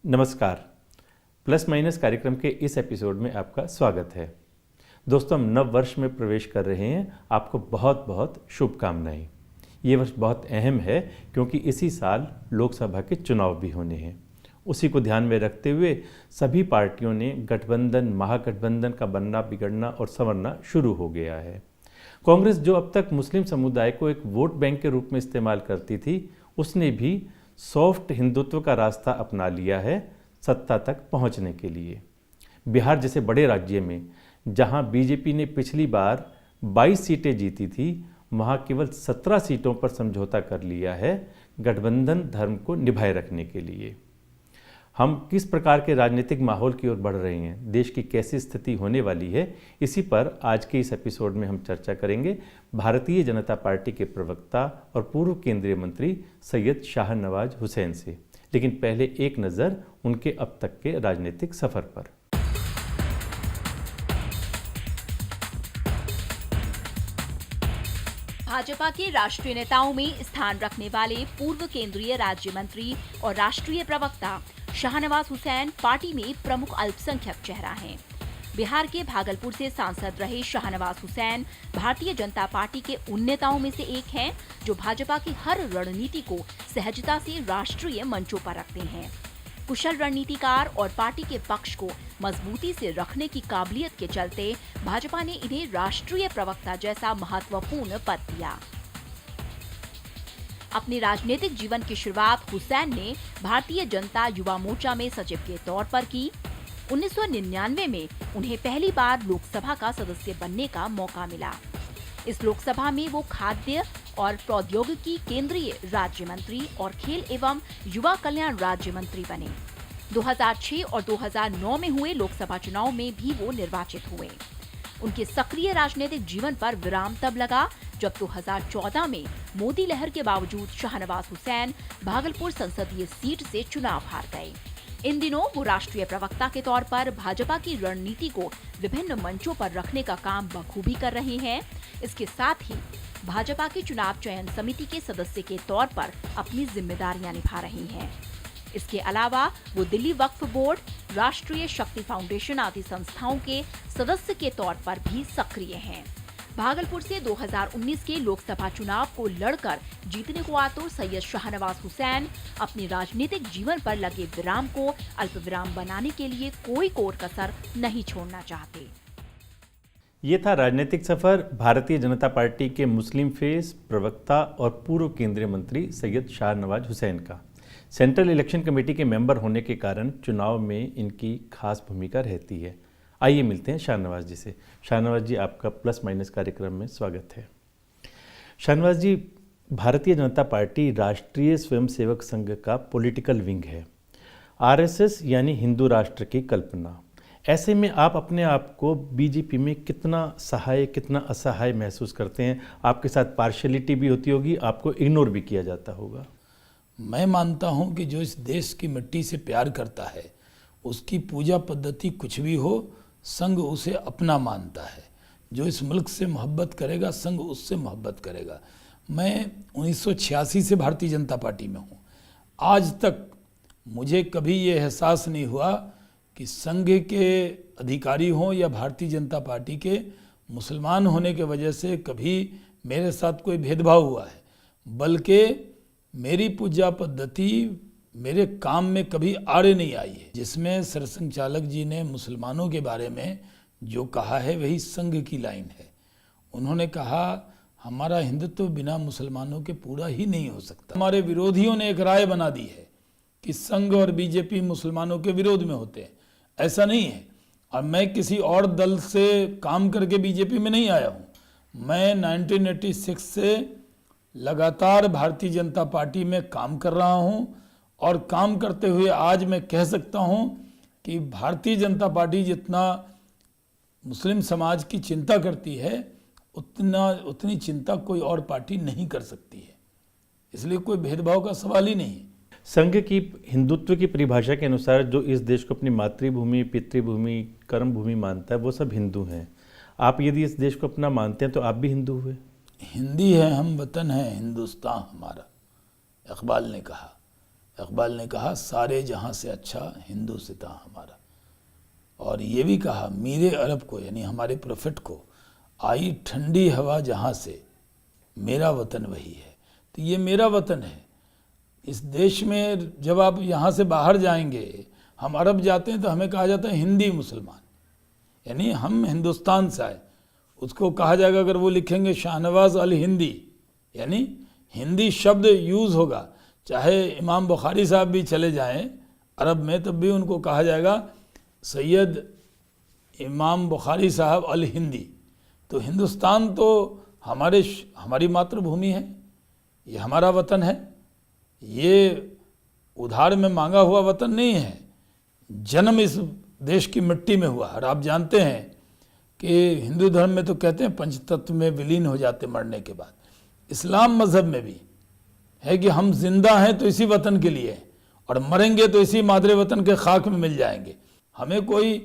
नमस्कार। Plus minus कार्यक्रम के इस एपिसोड में आपका स्वागत है। दोस्तों, हम नव वर्ष में प्रवेश कर रहे हैं। आपको बहुत बहुत शुभकामनाएं। ये वर्ष बहुत अहम है क्योंकि इसी साल लोकसभा के चुनाव भी होने हैं। उसी को ध्यान में रखते हुए सभी पार्टियों ने गठबंधन, महागठबंधन का बनना, बिगड़ना और संवरना शुरू हो गया है। कांग्रेस, जो अब तक मुस्लिम समुदाय को एक वोट बैंक के रूप में इस्तेमाल करती थी, उसने भी सॉफ्ट हिंदुत्व का रास्ता अपना लिया है सत्ता तक पहुंचने के लिए। बिहार जैसे बड़े राज्य में जहां बीजेपी ने पिछली बार 22 सीटें जीती थी, वहां केवल 17 सीटों पर समझौता कर लिया है गठबंधन धर्म को निभाए रखने के लिए। हम किस प्रकार के राजनीतिक माहौल की ओर बढ़ रहे हैं, देश की कैसी स्थिति होने वाली है, इसी पर आज के इस एपिसोड में हम चर्चा करेंगे भारतीय जनता पार्टी के प्रवक्ता और पूर्व केंद्रीय मंत्री सैयद शाहनवाज हुसैन से। लेकिन पहले एक नज़र उनके अब तक के राजनीतिक सफर पर। भाजपा के राष्ट्रीय नेताओं में स्थान रखने वाले पूर्व केंद्रीय राज्य मंत्री और राष्ट्रीय प्रवक्ता शाहनवाज हुसैन पार्टी में प्रमुख अल्पसंख्यक चेहरा हैं। बिहार के भागलपुर से सांसद रहे शाहनवाज हुसैन भारतीय जनता पार्टी के उन नेताओं में से एक हैं जो भाजपा की हर रणनीति को सहजता से राष्ट्रीय मंचों पर रखते हैं। कुशल रणनीतिकार और पार्टी के पक्ष को मजबूती से रखने की काबिलियत के चलते भाजपा ने इन्हें राष्ट्रीय प्रवक्ता जैसा महत्वपूर्ण पद दिया। अपने राजनीतिक जीवन की शुरुआत हुसैन ने भारतीय जनता युवा मोर्चा में सचिव के तौर पर की। 1999 में उन्हें पहली बार लोकसभा का सदस्य बनने का मौका मिला। इस लोकसभा में वो खाद्य और प्रौद्योगिकी केंद्रीय राज्य मंत्री और खेल एवं युवा कल्याण राज्य मंत्री बने। 2006 और 2009 में हुए लोकसभा चुनाव में भी वो निर्वाचित हुए। उनके सक्रिय राजनीतिक जीवन पर विराम तब लगा जब 2014 में मोदी लहर के बावजूद शाहनवाज हुसैन भागलपुर संसदीय सीट से चुनाव हार गए। इन दिनों वो राष्ट्रीय प्रवक्ता के तौर पर भाजपा की रणनीति को विभिन्न मंचों पर रखने का काम बखूबी कर रहे हैं। इसके साथ ही भाजपा की चुनाव चयन समिति के सदस्य के तौर पर अपनी जिम्मेदारियां निभा रही हैं। इसके अलावा वो दिल्ली वक्फ बोर्ड, राष्ट्रीय शक्ति फाउंडेशन आदि संस्थाओं के सदस्य के तौर पर भी सक्रिय हैं। भागलपुर से 2019 के लोकसभा चुनाव को लड़कर जीतने को आतुर सैयद शाहनवाज हुसैन अपने राजनीतिक जीवन पर लगे विराम को अल्प विराम बनाने के लिए कोई कोर कसर नहीं छोड़ना चाहते। ये था राजनीतिक सफर भारतीय जनता पार्टी के मुस्लिम फेस, प्रवक्ता और पूर्व केंद्रीय मंत्री सैयद शाहनवाज हुसैन का। सेंट्रल इलेक्शन कमेटी के मेंबर होने के कारण चुनाव में इनकी खास भूमिका रहती है। आइए मिलते हैं शाहनवाज जी से। शाहनवाज जी, आपका प्लस माइनस कार्यक्रम में स्वागत है। शाहनवाज जी, भारतीय जनता पार्टी राष्ट्रीय स्वयंसेवक संघ का पॉलिटिकल विंग है। आरएसएस यानी हिंदू राष्ट्र की कल्पना। ऐसे में आप अपने आप को बीजेपी में कितना सहाय, कितना असहाय महसूस करते हैं? आपके साथ पार्शलिटी भी होती होगी, आपको इग्नोर भी किया जाता होगा। मैं मानता हूं कि जो इस देश की मिट्टी से प्यार करता है, उसकी पूजा पद्धति कुछ भी हो, संघ उसे अपना मानता है। जो इस मुल्क से मोहब्बत करेगा, संघ उससे मोहब्बत करेगा। मैं 1986 से भारतीय जनता पार्टी में हूँ। आज तक मुझे कभी ये एहसास नहीं हुआ कि संघ के अधिकारी हों या भारतीय जनता पार्टी के मुसलमान होने के वजह से कभी मेरे साथ कोई भेदभाव हुआ है, बल्कि मेरी पूजा पद्धति मेरे काम में कभी आड़े नहीं आई है। जिसमें सरसंघचालक जी ने मुसलमानों के बारे में जो कहा है वही संघ की लाइन है। उन्होंने कहा हमारा हिंदुत्व बिना मुसलमानों के पूरा ही नहीं हो सकता। हमारे विरोधियों ने एक राय बना दी है कि संघ और बीजेपी मुसलमानों के विरोध में होते हैं। ऐसा नहीं है। और मैं किसी और दल से काम करके बीजेपी में नहीं आया हूँ। मैं 1986 से लगातार भारतीय जनता पार्टी में काम कर रहा हूँ और काम करते हुए आज मैं कह सकता हूं कि भारतीय जनता पार्टी जितना मुस्लिम समाज की चिंता करती है, उतनी चिंता कोई और पार्टी नहीं कर सकती है। इसलिए कोई भेदभाव का सवाल ही नहीं है। संघ की हिंदुत्व की परिभाषा के अनुसार जो इस देश को अपनी मातृभूमि, पितृभूमि, कर्मभूमि मानता है, वो सब हिंदू हैं। आप यदि इस देश को अपना मानते हैं तो आप भी हिंदू हुए। हिंदी है हम वतन है हिंदुस्तान हमारा, इकबाल ने कहा। इकबाल ने कहा सारे जहां से अच्छा हिंदू सिता हमारा। और ये भी कहा मीरे अरब को यानी हमारे प्रोफेट को आई ठंडी हवा जहां से मेरा वतन वही है। तो ये मेरा वतन है। इस देश में जब आप यहाँ से बाहर जाएंगे, हम अरब जाते हैं तो हमें कहा जाता है हिंदी मुसलमान, यानी हम हिंदुस्तान से आए। उसको कहा जाएगा अगर वो लिखेंगे शाहनवाज अल हिंदी, यानी हिंदी शब्द यूज़ होगा। चाहे इमाम बुखारी साहब भी चले जाएं अरब में, तब भी उनको कहा जाएगा सैयद इमाम बुखारी साहब अल हिंदी। तो हिंदुस्तान तो हमारी मातृभूमि है, ये हमारा वतन है, ये उधार में मांगा हुआ वतन नहीं है। जन्म इस देश की मिट्टी में हुआ। और आप जानते हैं कि हिंदू धर्म में तो कहते हैं पंचतत्व में विलीन हो जाते मरने के बाद। इस्लाम मज़हब में भी है कि हम जिंदा हैं तो इसी वतन के लिए और मरेंगे तो इसी मादरे वतन के खाक में मिल जाएंगे। हमें कोई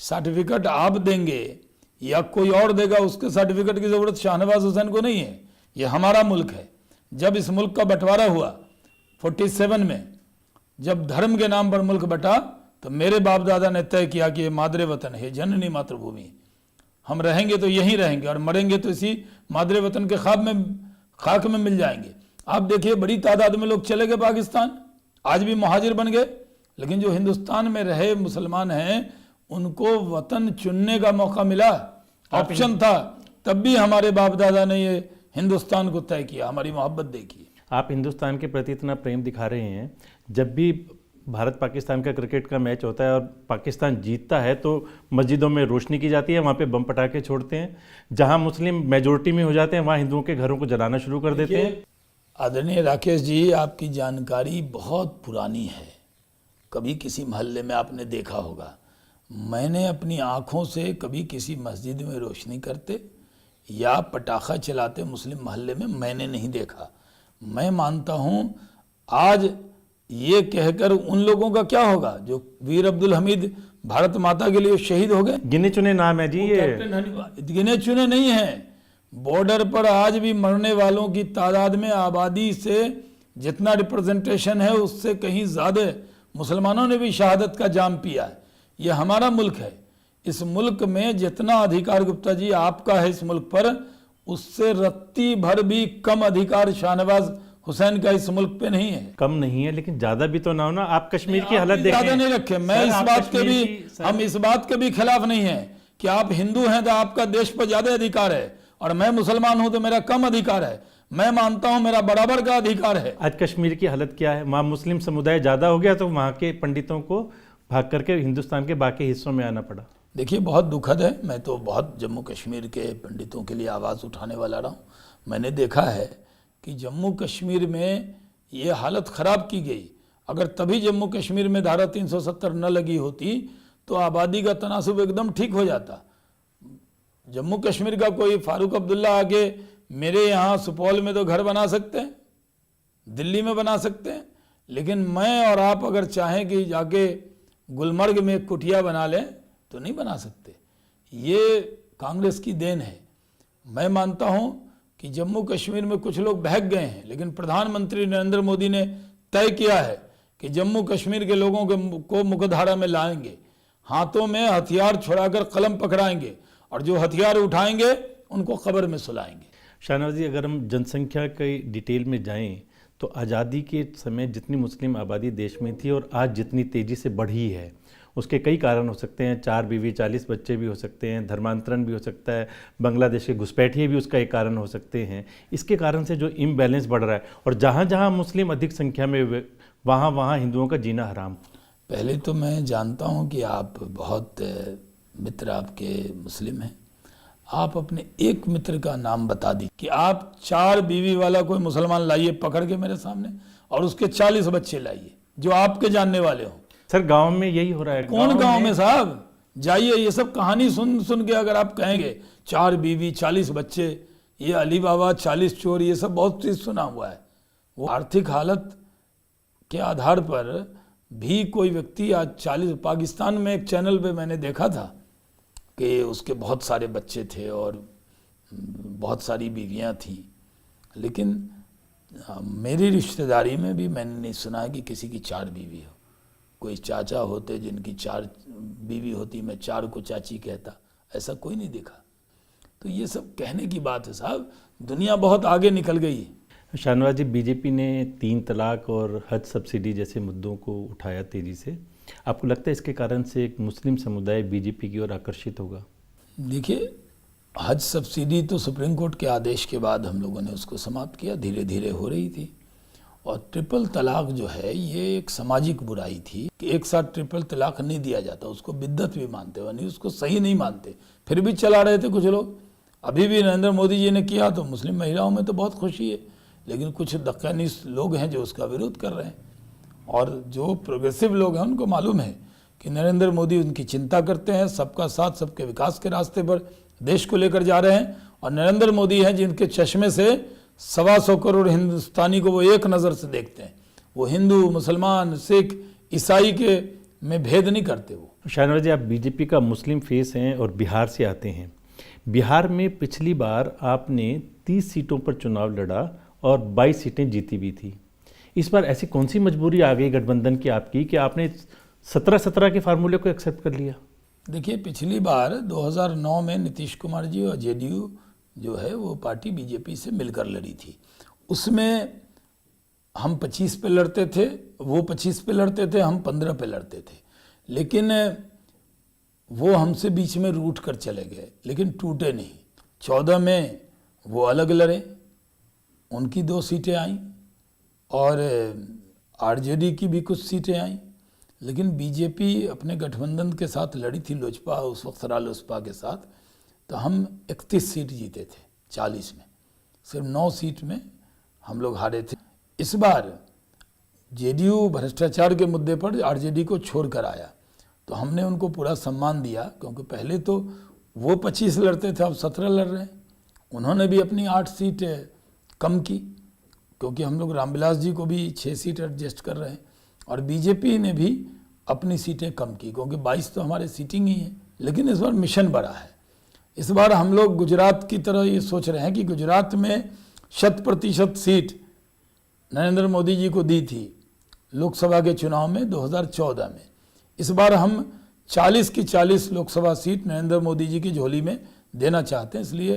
सर्टिफिकेट आप देंगे या कोई और देगा, उसके सर्टिफिकेट की ज़रूरत शाहनवाज हुसैन को नहीं है। ये हमारा मुल्क है। जब इस मुल्क का बंटवारा हुआ 47 में, जब धर्म के नाम पर मुल्क बटा, तो मेरे बाप दादा ने तय किया कि ये मादरे वतन है, जननी मातृभूमि। हम रहेंगे तो यहीं रहेंगे और मरेंगे तो इसी मादरे वतन के खाक में मिल जाएंगे। आप देखिए बड़ी तादाद में लोग चले गए पाकिस्तान, आज भी मुहाजिर बन गए, लेकिन जो हिंदुस्तान में रहे मुसलमान हैं उनको वतन चुनने का मौका मिला, ऑप्शन था। तब भी हमारे बाप दादा ने ये हिंदुस्तान को तय किया, हमारी मोहब्बत देखी। आप हिंदुस्तान के प्रति इतना प्रेम दिखा रहे हैं। जब भी भारत पाकिस्तान का क्रिकेट का मैच होता है और पाकिस्तान जीतता है तो मस्जिदों में रोशनी की जाती है, वहाँ पे बम पटाखे छोड़ते हैं। जहाँ मुस्लिम मेजोरिटी में हो जाते हैं वहाँ हिंदुओं के घरों को जलाना शुरू कर देते हैं। आदरणीय राकेश जी, आपकी जानकारी बहुत पुरानी है। कभी किसी मोहल्ले में आपने देखा होगा, मैंने अपनी आँखों से कभी किसी मस्जिद में रोशनी करते या पटाखा चलाते मुस्लिम मोहल्ले में मैंने नहीं देखा। मैं मानता हूँ आज ये कहकर उन लोगों का क्या होगा जो वीर अब्दुल हमीद भारत माता के लिए शहीद हो गए। गिने चुने नाम है जी ये, गिने चुने नहीं है। बॉर्डर पर आज भी मरने वालों की तादाद में आबादी से जितना रिप्रेजेंटेशन है उससे कहीं ज़्यादा मुसलमानों ने भी शहादत का जाम पिया है। ये हमारा मुल्क है। इस मुल्क में जितना अधिकार गुप्ता जी आपका है इस मुल्क पर, उससे रत्ती भर भी कम अधिकार शाहनवाज हुसैन का इस मुल्क पे नहीं है। कम नहीं है, लेकिन ज्यादा भी तो ना हो ना। आप कश्मीर की हालत देखें, ज्यादा नहीं रखे। मैं इस बात के भी हम इस बात के भी खिलाफ नहीं है कि आप हिंदू हैं तो आपका देश पर ज्यादा अधिकार है और मैं मुसलमान हूं तो मेरा कम अधिकार है। मैं मानता हूं मेरा बराबर का अधिकार है। आज कश्मीर की हालत क्या है? वहाँ मुस्लिम समुदाय ज्यादा हो गया तो वहाँ के पंडितों को भाग करके हिंदुस्तान के बाकी हिस्सों में आना पड़ा। देखिए बहुत दुखद है। मैं तो बहुत जम्मू कश्मीर के पंडितों के लिए आवाज़ उठाने वाला रहा हूँ। मैंने देखा है कि जम्मू कश्मीर में ये हालत ख़राब की गई। अगर तभी जम्मू कश्मीर में धारा 370 न लगी होती तो आबादी का तनासुब एकदम ठीक हो जाता। जम्मू कश्मीर का कोई फारूक अब्दुल्ला आके मेरे यहाँ सुपौल में तो घर बना सकते हैं, दिल्ली में बना सकते हैं, लेकिन मैं और आप अगर चाहें कि जाके गुलमर्ग में एक कुटिया बना लें तो नहीं बना सकते। ये कांग्रेस की देन है। मैं मानता हूं कि जम्मू कश्मीर में कुछ लोग बहक गए हैं, लेकिन प्रधानमंत्री नरेंद्र मोदी ने तय किया है कि जम्मू कश्मीर के लोगों को मुख्यधारा में लाएंगे, हाथों में हथियार छुड़ाकर कलम पकड़ाएंगे और जो हथियार उठाएंगे उनको कब्र में सुलाएंगे। शाहनवाज जी, अगर हम जनसंख्या की डिटेल में जाएं तो आज़ादी के समय जितनी मुस्लिम आबादी देश में थी और आज जितनी तेज़ी से बढ़ी है उसके कई कारण हो सकते हैं। 4 बीवी 40 बच्चे भी हो सकते हैं, धर्मांतरण भी हो सकता है, बांग्लादेश के घुसपैठिए भी उसका एक कारण हो सकते हैं। इसके कारण से जो इम्बैलेंस बढ़ रहा है और जहाँ जहाँ मुस्लिम अधिक संख्या में वहाँ वहाँ हिंदुओं का जीना हराम। पहले तो मैं जानता हूँ कि आप बहुत मित्र आपके मुस्लिम हैं। आप अपने एक मित्र का नाम बता दी कि आप 4 बीवी वाला कोई मुसलमान लाइए पकड़ के मेरे सामने और उसके 40 बच्चे लाइए जो आपके जानने वाले हों। सर गांव में यही हो रहा है। कौन गांव में साहब? जाइए, ये सब कहानी सुन के अगर आप कहेंगे 4 बीवी 40 बच्चे, ये अली बाबा 40 चोर, ये सब बहुत चीज़ सुना हुआ है। वो आर्थिक हालत के आधार पर भी कोई व्यक्ति आज 40। पाकिस्तान में एक चैनल पे मैंने देखा था कि उसके बहुत सारे बच्चे थे और बहुत सारी बीवियां थीं, लेकिन मेरी रिश्तेदारी में भी मैंने नहीं सुना है कि किसी की 4 बीवी हो। कोई चाचा होते जिनकी 4 बीवी होती, मैं 4 को चाची कहता, ऐसा कोई नहीं देखा। तो ये सब कहने की बात है साहब, दुनिया बहुत आगे निकल गई है। शाहनवाज जी, बीजेपी ने 3 तलाक और हज सब्सिडी जैसे मुद्दों को उठाया तेजी से। आपको लगता है इसके कारण से एक मुस्लिम समुदाय बीजेपी की ओर आकर्षित होगा? देखिए, हज सब्सिडी तो सुप्रीम कोर्ट के आदेश के बाद हम लोगों ने उसको समाप्त किया, धीरे धीरे हो रही थी। और ट्रिपल तलाक जो है ये एक सामाजिक बुराई थी कि एक साथ ट्रिपल तलाक नहीं दिया जाता, उसको बिद्दत भी मानते हो, नहीं उसको सही नहीं मानते, फिर भी चला रहे थे कुछ लोग। अभी भी नरेंद्र मोदी जी ने किया तो मुस्लिम महिलाओं में तो बहुत खुशी है, लेकिन कुछ दक्कनी लोग हैं जो उसका विरोध कर रहे हैं। और जो प्रोग्रेसिव लोग हैं उनको मालूम है कि नरेंद्र मोदी उनकी चिंता करते हैं, सबका साथ सबके विकास के रास्ते पर देश को लेकर जा रहे हैं। और नरेंद्र मोदी हैं जिनके चश्मे से 125 करोड़ हिंदुस्तानी को वो एक नज़र से देखते हैं। वो हिंदू, मुसलमान, सिख, ईसाई के में भेद नहीं करते। वो शाहनवाज जी, आप बीजेपी का मुस्लिम फेस हैं और बिहार से आते हैं। बिहार में पिछली बार आपने 30 सीटों पर चुनाव लड़ा और 22 सीटें जीती भी थी। इस बार ऐसी कौन सी मजबूरी आ गई गठबंधन की आपकी कि आपने 17-17 के फार्मूले को एक्सेप्ट कर लिया? देखिए, पिछली बार 2009 में नीतीश कुमार जी और जेडीयू जो है वो पार्टी बीजेपी से मिलकर लड़ी थी। उसमें हम 25 पे लड़ते थे, वो 25 पे लड़ते थे, हम 15 पे लड़ते थे। लेकिन वो हमसे बीच में रूठ कर चले गए, लेकिन टूटे नहीं। 14 में वो अलग लड़े, उनकी 2 सीटें आईं और आरजेडी की भी कुछ सीटें आईं। लेकिन बीजेपी अपने गठबंधन के साथ लड़ी थी, लोजपा, उस वक्त रालोसपा के साथ, तो हम 31 सीट जीते थे 40 में, सिर्फ 9 सीट में हम लोग हारे थे। इस बार जेडीयू भ्रष्टाचार के मुद्दे पर आरजेडी को छोड़कर आया, तो हमने उनको पूरा सम्मान दिया, क्योंकि पहले तो वो 25 लड़ते थे, अब 17 लड़ रहे हैं। उन्होंने भी अपनी 8 सीट कम की, क्योंकि हम लोग रामविलास जी को भी 6 सीट एडजस्ट कर रहे हैं। और बीजेपी ने भी अपनी सीटें कम की, क्योंकि 22 तो हमारे सीटिंग ही है। लेकिन इस बार मिशन बड़ा है। इस बार हम लोग गुजरात की तरह ये सोच रहे हैं कि गुजरात में 100% सीट नरेंद्र मोदी जी को दी थी लोकसभा के चुनाव में 2014 में। इस बार हम 40 की 40 लोकसभा सीट नरेंद्र मोदी जी की झोली में देना चाहते हैं। इसलिए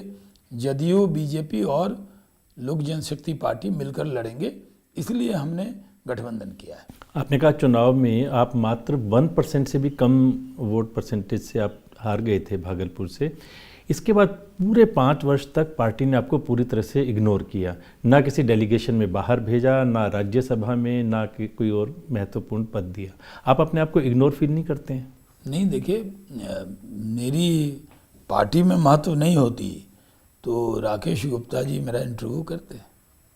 जदयू, बीजेपी और लोक जनशक्ति पार्टी मिलकर लड़ेंगे, इसलिए हमने गठबंधन किया है। आपने कहा चुनाव में आप मात्र 1% से भी कम वोट परसेंटेज से आप हार गए थे भागलपुर से। इसके बाद पूरे 5 वर्ष तक पार्टी ने आपको पूरी तरह से इग्नोर किया, ना किसी डेलीगेशन में बाहर भेजा, ना राज्यसभा में, ना कि कोई और महत्वपूर्ण पद दिया। आप अपने आप को इग्नोर फील नहीं करते हैं? नहीं, देखिए, मेरी पार्टी में महत्व नहीं होती तो राकेश गुप्ता जी मेरा इंटरव्यू करते।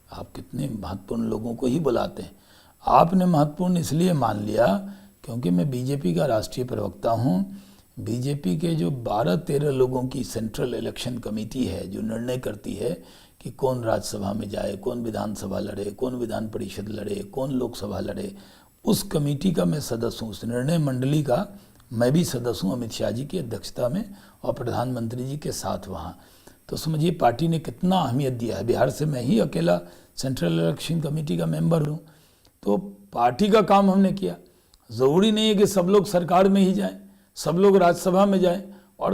आप कितने महत्वपूर्ण लोगों को ही बुलाते हैं। आपने महत्वपूर्ण इसलिए मान लिया क्योंकि मैं बीजेपी का राष्ट्रीय प्रवक्ता हूँ। बीजेपी के जो 12-13 लोगों की सेंट्रल इलेक्शन कमेटी है जो निर्णय करती है कि कौन राज्यसभा में जाए, कौन विधानसभा लड़े, कौन विधान परिषद लड़े, कौन लोकसभा लड़े, उस कमेटी का मैं सदस्य हूँ। उस निर्णय मंडली का मैं भी सदस्य हूँ, अमित शाह जी की अध्यक्षता में और प्रधानमंत्री जी के साथ वहाँ। तो समझिए पार्टी ने कितना अहमियत दिया है। बिहार से मैं ही अकेला सेंट्रल इलेक्शन कमेटी का मेंबर हूँ, तो पार्टी का काम हमने किया। ज़रूरी नहीं है कि सब लोग सरकार में ही जाएं, सब लोग राज्यसभा में जाएं। और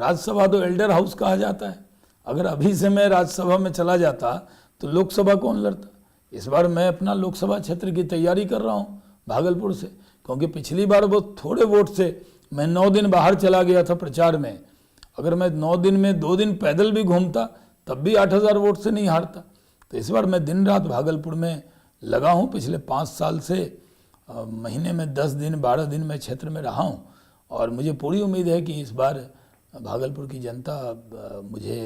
राज्यसभा तो एल्डर हाउस कहा जाता है। अगर अभी से मैं राज्यसभा में चला जाता तो लोकसभा कौन लड़ता। इस बार मैं अपना लोकसभा क्षेत्र की तैयारी कर रहा हूँ भागलपुर से, क्योंकि पिछली बार बहुत थोड़े वोट से मैं 9 दिन बाहर चला गया था प्रचार में। अगर मैं 9 दिन में 2 दिन पैदल भी घूमता तब भी 8000 वोट से नहीं हारता। तो इस बार मैं दिन रात भागलपुर में लगा हूँ। पिछले 5 साल से महीने में 10 दिन 12 दिन मैं क्षेत्र में रहा हूँ और मुझे पूरी उम्मीद है कि इस बार भागलपुर की जनता मुझे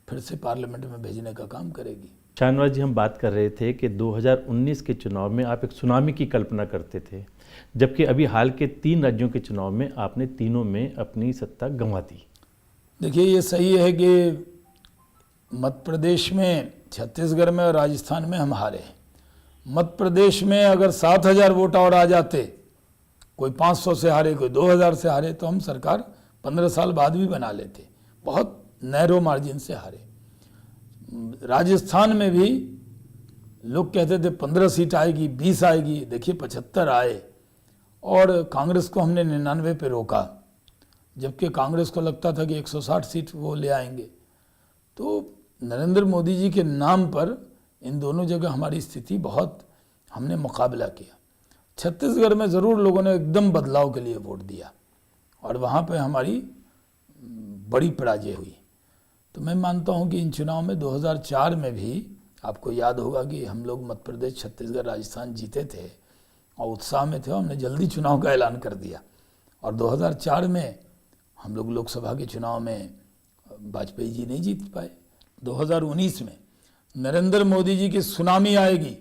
फिर से पार्लियामेंट में भेजने का काम करेगी। शाहनवाज जी, हम बात कर रहे थे कि 2019 के चुनाव में आप एक सुनामी की कल्पना करते थे, जबकि अभी हाल के 3 राज्यों के चुनाव में आपने तीनों में अपनी सत्ता गंवा दी। देखिए, ये सही है कि मध्य प्रदेश में, छत्तीसगढ़ में और राजस्थान में हम हारे। मध्य प्रदेश में अगर 7000 वोट और आ जाते, कोई 500 से हारे, कोई 2000 से हारे, तो हम सरकार 15 साल बाद भी बना लेते। बहुत नैरो मार्जिन से हारे। राजस्थान में भी लोग कहते थे 15 सीट आएगी, 20 आएगी, देखिए 75 आए। और कांग्रेस को हमने 99 पे रोका, जबकि कांग्रेस को लगता था कि 160 सीट वो ले आएंगे। तो नरेंद्र मोदी जी के नाम पर इन दोनों जगह हमारी स्थिति बहुत, हमने मुकाबला किया। छत्तीसगढ़ में ज़रूर लोगों ने एकदम बदलाव के लिए वोट दिया और वहाँ पे हमारी बड़ी पराजय हुई। तो मैं मानता हूँ कि इन चुनाव में 2004 में भी आपको याद होगा कि हम लोग मध्य प्रदेश, छत्तीसगढ़, राजस्थान जीते थे और उत्साह में थे। हमने जल्दी चुनाव का ऐलान कर दिया और 2004 में हम लोग लोकसभा के चुनाव में वाजपेयी जी नहीं जीत पाए। 2019 में नरेंद्र मोदी जी की सुनामी आएगी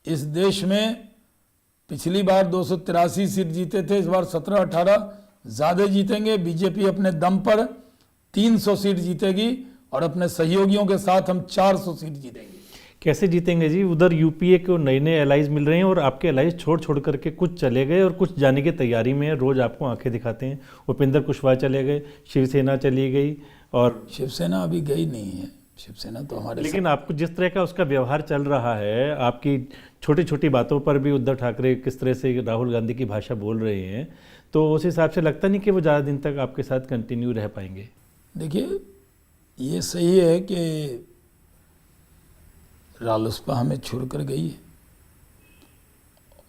इस देश में। पिछली बार 283 सीट जीते थे, इस बार 17-18 ज़्यादा जीतेंगे। बीजेपी अपने दम पर 300 सीट जीतेगी और अपने सहयोगियों के साथ हम 400 सीट जीतेंगे। कैसे जीतेंगे जी? उधर यूपीए को नए नए एलाइज मिल रहे हैं और आपके एलाइज छोड़ करके कुछ चले गए और कुछ जाने की तैयारी में है। रोज आपको आंखें दिखाते हैं। उपेंद्र कुशवाहा चले गए, शिवसेना चली गई और शिवसेना अभी गई नहीं है। शिवसेना तो हमारे, लेकिन आपको जिस तरह का उसका व्यवहार चल रहा है, आपकी छोटी छोटी बातों पर भी उद्धव ठाकरे किस तरह से राहुल गांधी की भाषा बोल रहे हैं, तो उस हिसाब से लगता नहीं कि वो ज़्यादा दिन तक आपके साथ कंटिन्यू रह पाएंगे। देखिए ये सही है कि रालोसपा हमें छोड़कर गई है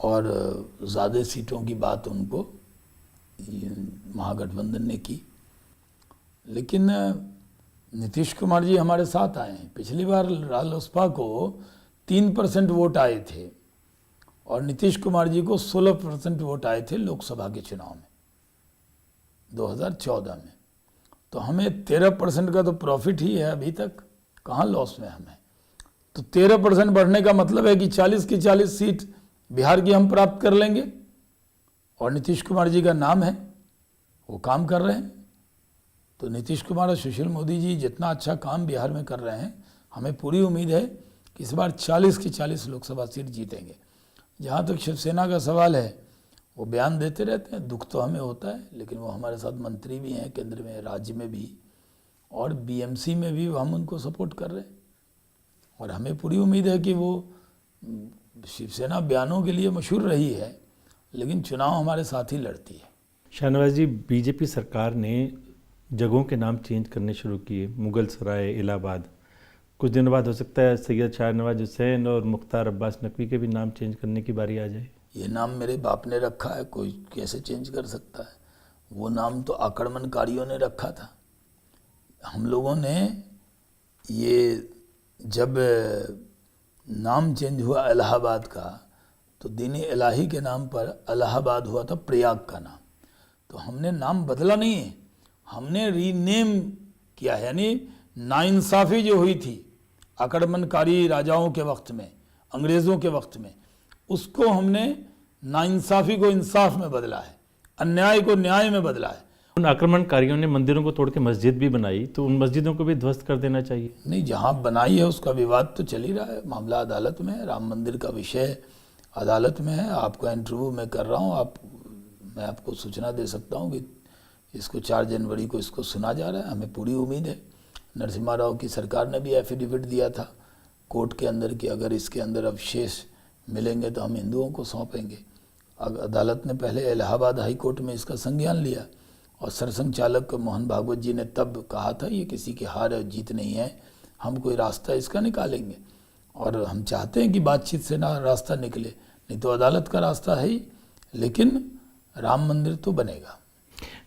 और ज़्यादा सीटों की बात उनको महागठबंधन ने की, लेकिन नीतीश कुमार जी हमारे साथ आए हैं। पिछली बार रालोसपा को 3% वोट आए थे और नीतीश कुमार जी को 16% वोट आए थे लोकसभा के चुनाव में 2014 में। तो हमें 13% का तो प्रॉफिट ही है अभी तक, कहाँ लॉस में हमें। तो 13% बढ़ने का मतलब है कि 40 की 40 सीट बिहार की हम प्राप्त कर लेंगे और नीतीश कुमार जी का नाम है, वो काम कर रहे हैं। तो नीतीश कुमार और सुशील मोदी जी जितना अच्छा काम बिहार में कर रहे हैं, हमें पूरी उम्मीद है कि इस बार 40 की 40 लोकसभा सीट जीतेंगे। जहाँ तक शिवसेना का सवाल है, वो बयान देते रहते हैं, दुख तो हमें होता है, लेकिन वो हमारे साथ मंत्री भी हैं केंद्र में, राज्य में भी और बीएमसी में भी हम उनको सपोर्ट कर रहे हैं और हमें पूरी उम्मीद है कि वो, शिवसेना बयानों के लिए मशहूर रही है लेकिन चुनाव हमारे साथ ही लड़ती है। शाहनवाज जी, बीजेपी सरकार ने जगहों के नाम चेंज करने शुरू किए, मुगल सराय, इलाहाबाद। कुछ दिनों बाद हो सकता है सैयद शाहनवाज हुसैन और मुख्तार अब्बास नकवी के भी नाम चेंज करने की बारी आ जाए। ये नाम मेरे बाप ने रखा है, कोई कैसे चेंज कर सकता है? वो नाम तो आक्रमणकारियों ने रखा था। हम लोगों ने ये जब नाम चेंज हुआ इलाहाबाद का, तो दीन इलाही के नाम पर इलाहाबाद हुआ था प्रयाग का नाम। तो हमने नाम बदला नहीं है, हमने रीनेम किया है। यानी नाइंसाफ़ी जो हुई थी आक्रमणकारी राजाओं के वक्त में, अंग्रेज़ों के वक्त में, उसको हमने नाइंसाफ़ी को इंसाफ में बदला है, अन्याय को न्याय में बदला है। उन आक्रमणकारियों ने मंदिरों को तोड़ के मस्जिद भी बनाई, तो उन मस्जिदों को भी ध्वस्त कर देना चाहिए। नहीं, जहाँ बनाई है उसका विवाद तो चल ही रहा है, मामला अदालत में है। राम मंदिर का विषय अदालत में है। आपका इंटरव्यू मैं कर रहा हूँ, मैं आपको सूचना दे सकता हूँ कि इसको 4 जनवरी को इसको सुना जा रहा है। हमें पूरी उम्मीद है। नरसिम्हा राव की सरकार ने भी एफिडेविट दिया था कोर्ट के अंदर कि अगर इसके अंदर अवशेष मिलेंगे तो हम हिंदुओं को सौंपेंगे। अदालत ने पहले इलाहाबाद हाई कोर्ट में इसका संज्ञान लिया और सरसंघ चालक मोहन भागवत जी ने तब कहा था ये किसी की हार और जीत नहीं है, हम कोई रास्ता इसका निकालेंगे और हम चाहते हैं कि बातचीत से ना रास्ता निकले, नहीं तो अदालत का रास्ता है ही, लेकिन राम मंदिर तो बनेगा।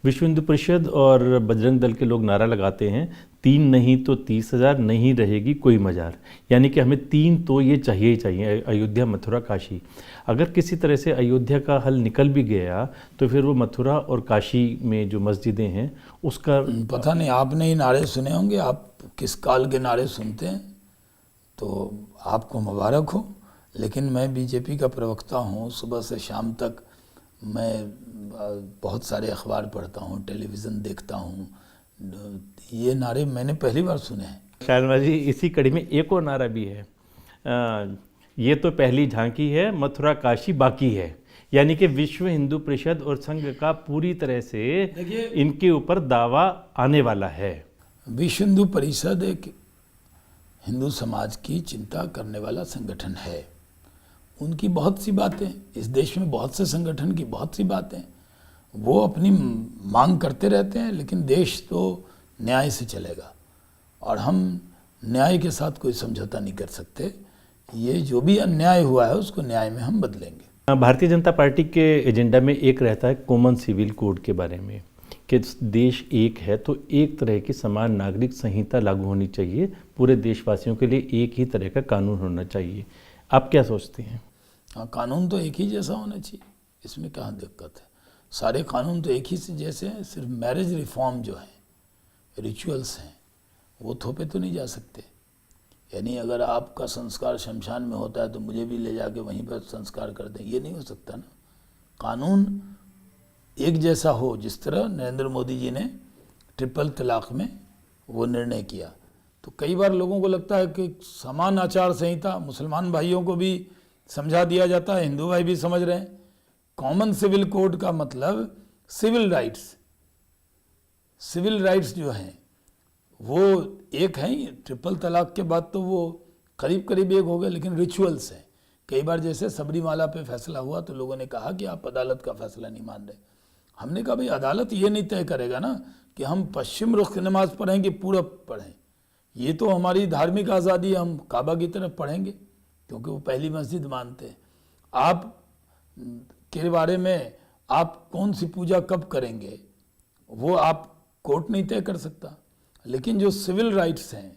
विश्व हिंदू परिषद और बजरंग दल के लोग नारा लगाते हैं 3 नहीं तो 30,000, नहीं रहेगी कोई मजार। यानी कि हमें 3 तो ये चाहिए ही चाहिए, अयोध्या, मथुरा, काशी। अगर किसी तरह से अयोध्या का हल निकल भी गया तो फिर वो मथुरा और काशी में जो मस्जिदें हैं उसका पता नहीं। आपने ही नारे सुने होंगे, आप किस काल के नारे सुनते हैं, तो आपको मुबारक हो। लेकिन मैं बीजेपी का प्रवक्ता हूँ, सुबह से शाम तक मैं बहुत सारे अखबार पढ़ता हूँ, टेलीविज़न देखता हूँ, ये नारे मैंने पहली बार सुने हैं। शाहनवाज जी, इसी कड़ी में एक और नारा भी है, ये तो पहली झांकी है, मथुरा काशी बाकी है। यानी कि विश्व हिंदू परिषद और संघ का पूरी तरह से इनके ऊपर दावा आने वाला है। विश्व हिंदू परिषद एक हिंदू समाज की चिंता करने वाला संगठन है। उनकी बहुत सी बातें, इस देश में बहुत से संगठन की बहुत सी बातें, वो अपनी मांग करते रहते हैं, लेकिन देश तो न्याय से चलेगा और हम न्याय के साथ कोई समझौता नहीं कर सकते। ये जो भी अन्याय हुआ है उसको न्याय में हम बदलेंगे। भारतीय जनता पार्टी के एजेंडा में एक रहता है कॉमन सिविल कोड के बारे में, कि देश एक है तो एक तरह की समान नागरिक संहिता लागू होनी चाहिए, पूरे देशवासियों के लिए एक ही तरह का कानून होना चाहिए। आप क्या सोचते हैं? हाँ, कानून तो एक ही जैसा होना चाहिए, इसमें कहाँ दिक्कत है। सारे कानून तो एक ही से जैसे हैं, सिर्फ मैरिज रिफॉर्म जो है, रिचुअल्स हैं, वो थोपे तो नहीं जा सकते। यानी अगर आपका संस्कार शमशान में होता है तो मुझे भी ले जाके वहीं पर संस्कार कर दें, ये नहीं हो सकता ना। कानून एक जैसा हो, जिस तरह नरेंद्र मोदी जी ने ट्रिपल तलाक में वो निर्णय किया। तो कई बार लोगों को लगता है कि समान आचार संहिता, मुसलमान भाइयों को भी समझा दिया जाता है, हिंदू भाई भी समझ रहे हैं। कॉमन सिविल कोड का मतलब सिविल राइट्स, सिविल राइट्स जो हैं वो एक हैं। ट्रिपल तलाक के बाद तो वो करीब करीब एक हो गए, लेकिन रिचुअल्स हैं। कई बार जैसे सबरीमाला पे फैसला हुआ तो लोगों ने कहा कि आप अदालत का फैसला नहीं मान रहे। हमने कहा भाई अदालत ये नहीं तय करेगा ना कि हम पश्चिम रुख नमाज पढ़ें कि पूरब पढ़ें। ये तो हमारी धार्मिक आज़ादी है, हम काबा की तरफ पढ़ेंगे क्योंकि वो पहली मस्जिद मानते हैं। आप के बारे में आप कौन सी पूजा कब करेंगे वो आप कोर्ट नहीं तय कर सकता, लेकिन जो सिविल राइट्स हैं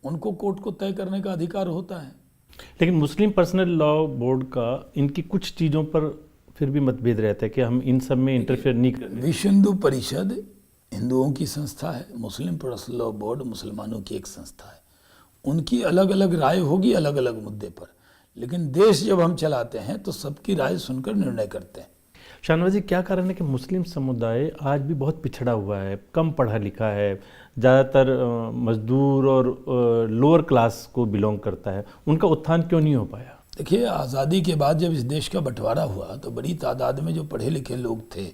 उनको कोर्ट को तय करने का अधिकार होता है। लेकिन मुस्लिम पर्सनल लॉ बोर्ड का इनकी कुछ चीज़ों पर फिर भी मतभेद रहता है कि हम इन सब में इंटरफेयर नहीं करें। विश्व हिंदू परिषद हिंदुओं की संस्था है, मुस्लिम पर्सनल लॉ बोर्ड मुसलमानों की एक संस्था है। उनकी अलग अलग राय होगी अलग अलग मुद्दे पर, लेकिन देश जब हम चलाते हैं तो सबकी राय सुनकर निर्णय करते हैं। शाहनवाज जी, क्या कारण है कि मुस्लिम समुदाय आज भी बहुत पिछड़ा हुआ है, कम पढ़ा लिखा है, ज़्यादातर मजदूर और लोअर क्लास को बिलोंग करता है, उनका उत्थान क्यों नहीं हो पाया? देखिए, आज़ादी के बाद जब इस देश का बंटवारा हुआ तो बड़ी तादाद में जो पढ़े लिखे लोग थे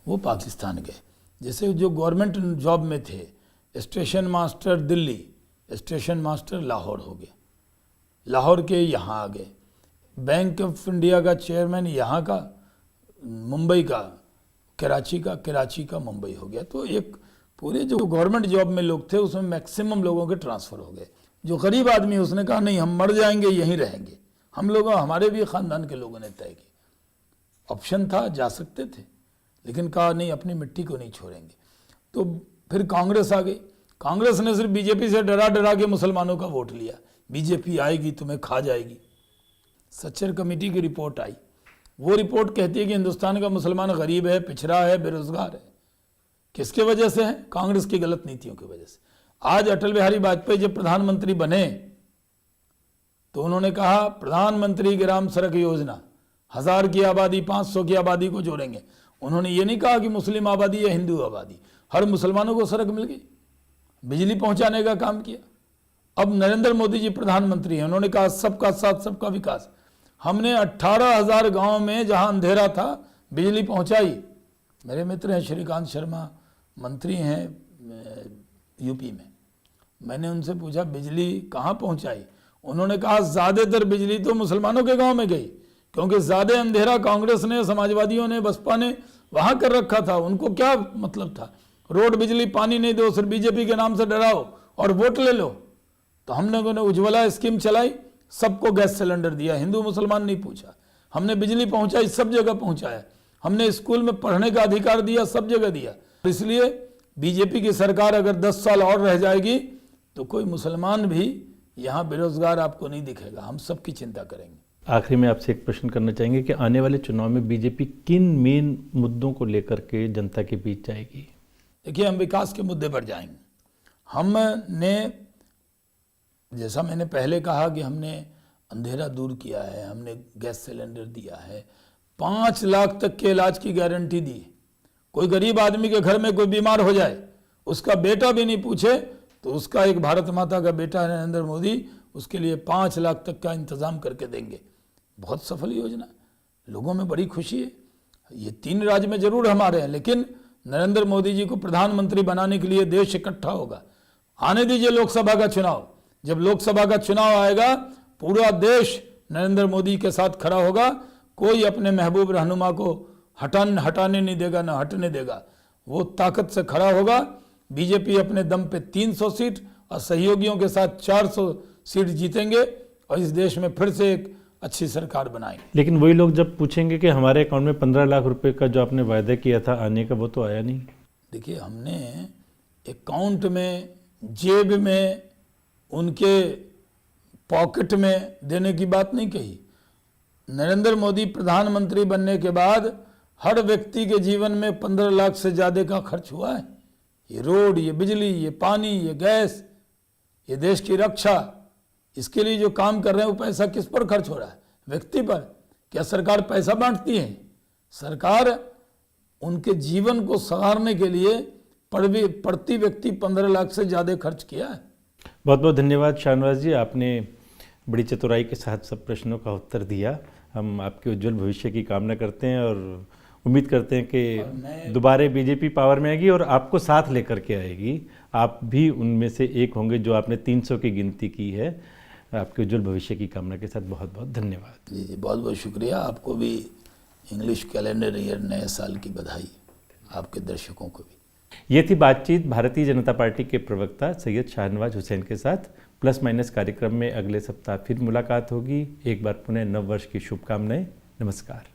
वो पाकिस्तान गए। जैसे जो गवर्नमेंट जॉब में थे, station master Delhi, station master Lahore हो गया, लाहौर के यहाँ आ गए। बैंक ऑफ इंडिया का चेयरमैन यहाँ का, मुंबई का, कराची का मुंबई हो गया। तो एक पूरे जो गवर्नमेंट जॉब में लोग थे उसमें मैक्सिमम लोगों के ट्रांसफ़र हो गए। जो गरीब आदमी उसने कहा नहीं, हम मर जाएंगे यहीं रहेंगे। हम लोग, हमारे भी ख़ानदान के लोगों ने तय किया, ऑप्शन था जा सकते थे, लेकिन कहा नहीं, अपनी मिट्टी को नहीं छोड़ेंगे। तो फिर कांग्रेस आ गई। कांग्रेस ने सिर्फ बीजेपी से डरा डरा के मुसलमानों का वोट लिया, बीजेपी आएगी तुम्हें खा जाएगी। सच्चर कमेटी की रिपोर्ट आई, वो रिपोर्ट कहती है कि हिंदुस्तान का मुसलमान गरीब है, पिछड़ा है, बेरोजगार है। किसके वजह से है? कांग्रेस की गलत नीतियों की वजह से। आज अटल बिहारी वाजपेयी जब प्रधानमंत्री बने तो उन्होंने कहा प्रधानमंत्री ग्राम सड़क योजना, 1000 की आबादी 500 की आबादी को जोड़ेंगे। उन्होंने ये नहीं कहा कि मुस्लिम आबादी या हिंदू आबादी, हर मुसलमानों को सड़क मिल गई, बिजली पहुंचाने का काम किया। अब नरेंद्र मोदी जी प्रधानमंत्री हैं, उन्होंने कहा सबका साथ सबका विकास। हमने 18,000 गाँव में जहां अंधेरा था बिजली पहुंचाई। मेरे मित्र हैं श्रीकांत शर्मा, मंत्री हैं यूपी में, मैंने उनसे पूछा बिजली कहाँ पहुंचाई? उन्होंने कहा ज़्यादातर बिजली तो मुसलमानों के गांव में गई, क्योंकि ज़्यादा अंधेरा कांग्रेस ने, समाजवादियों ने, बसपा ने वहाँ कर रखा था। उनको क्या मतलब था, रोड बिजली पानी नहीं दो, सिर्फ बीजेपी के नाम से डराओ और वोट ले लो। तो हमने उज्ज्वला स्कीम चलाई, सबको गैस सिलेंडर दिया, हिंदू मुसलमान नहीं पूछा। हमने बिजली पहुँचाई, सब जगह पहुँचाया। हमने स्कूल में पढ़ने का अधिकार दिया, सब जगह दिया। इसलिए बीजेपी की सरकार अगर 10 साल और रह जाएगी तो कोई मुसलमान भी यहाँ बेरोजगार आपको नहीं दिखेगा। हम सबकी चिंता करेंगे। आखिरी में आपसे एक प्रश्न करना चाहेंगे कि आने वाले चुनाव में बीजेपी किन मेन मुद्दों को लेकर के जनता के बीच जाएगी? देखिए, हम विकास के मुद्दे पर जाएंगे। हमने, जैसा मैंने पहले कहा कि हमने अंधेरा दूर किया है, हमने गैस सिलेंडर दिया है, 5 लाख तक के इलाज की गारंटी दी। कोई गरीब आदमी के घर में कोई बीमार हो जाए, उसका बेटा भी नहीं पूछे तो उसका एक भारत माता का बेटा है नरेंद्र मोदी, उसके लिए 5 लाख तक का इंतजाम करके देंगे। बहुत सफल योजना, लोगों में बड़ी खुशी है। ये 3 राज्य में जरूर हमारे हैं, लेकिन नरेंद्र मोदी जी को प्रधानमंत्री बनाने के लिए देश इकट्ठा होगा। आने दीजिए लोकसभा का चुनाव, जब लोकसभा का चुनाव आएगा पूरा देश नरेंद्र मोदी के साथ खड़ा होगा। कोई अपने महबूब रहनुमा को हटाने नहीं देगा, ना हटने देगा। वो ताकत से खड़ा होगा। बीजेपी अपने दम पे 300 सीट और सहयोगियों के साथ 400 सीट जीतेंगे और इस देश में फिर से एक अच्छी सरकार बनाएंगे। लेकिन वही लोग जब पूछेंगे कि हमारे अकाउंट में 15 लाख रुपए का जो आपने वायदा किया था आने का, वो तो आया नहीं। देखिए, हमने अकाउंट में, जेब में, उनके पॉकेट में देने की बात नहीं कही। नरेंद्र मोदी प्रधानमंत्री बनने के बाद हर व्यक्ति के जीवन में 15 लाख से ज़्यादा का खर्च हुआ है। ये रोड, ये बिजली, ये पानी, ये गैस, ये देश की रक्षा, इसके लिए जो काम कर रहे हैं वो पैसा किस पर खर्च हो रहा है? व्यक्ति पर। क्या सरकार पैसा बांटती है? सरकार उनके जीवन को संवारने के लिए प्रति व्यक्ति 15 लाख से ज़्यादा खर्च किया है। बहुत बहुत धन्यवाद शाहनवाज जी, आपने बड़ी चतुराई के साथ सब प्रश्नों का उत्तर दिया। हम आपके उज्जवल भविष्य की कामना करते हैं और उम्मीद करते हैं कि दोबारा बीजेपी पावर में आएगी और आपको साथ लेकर के आएगी। आप भी उनमें से एक होंगे जो आपने 300 की गिनती की है। आपके उज्जवल भविष्य की कामना के साथ बहुत बहुत धन्यवाद। जी, बहुत बहुत शुक्रिया। आपको भी इंग्लिश कैलेंडर ईयर नए साल की बधाई, आपके दर्शकों को भी। ये थी बातचीत भारतीय जनता पार्टी के प्रवक्ता सैयद शाहनवाज हुसैन के साथ। प्लस माइनस कार्यक्रम में अगले सप्ताह फिर मुलाकात होगी। एक बार पुनः नव वर्ष की शुभकामनाएं। नमस्कार।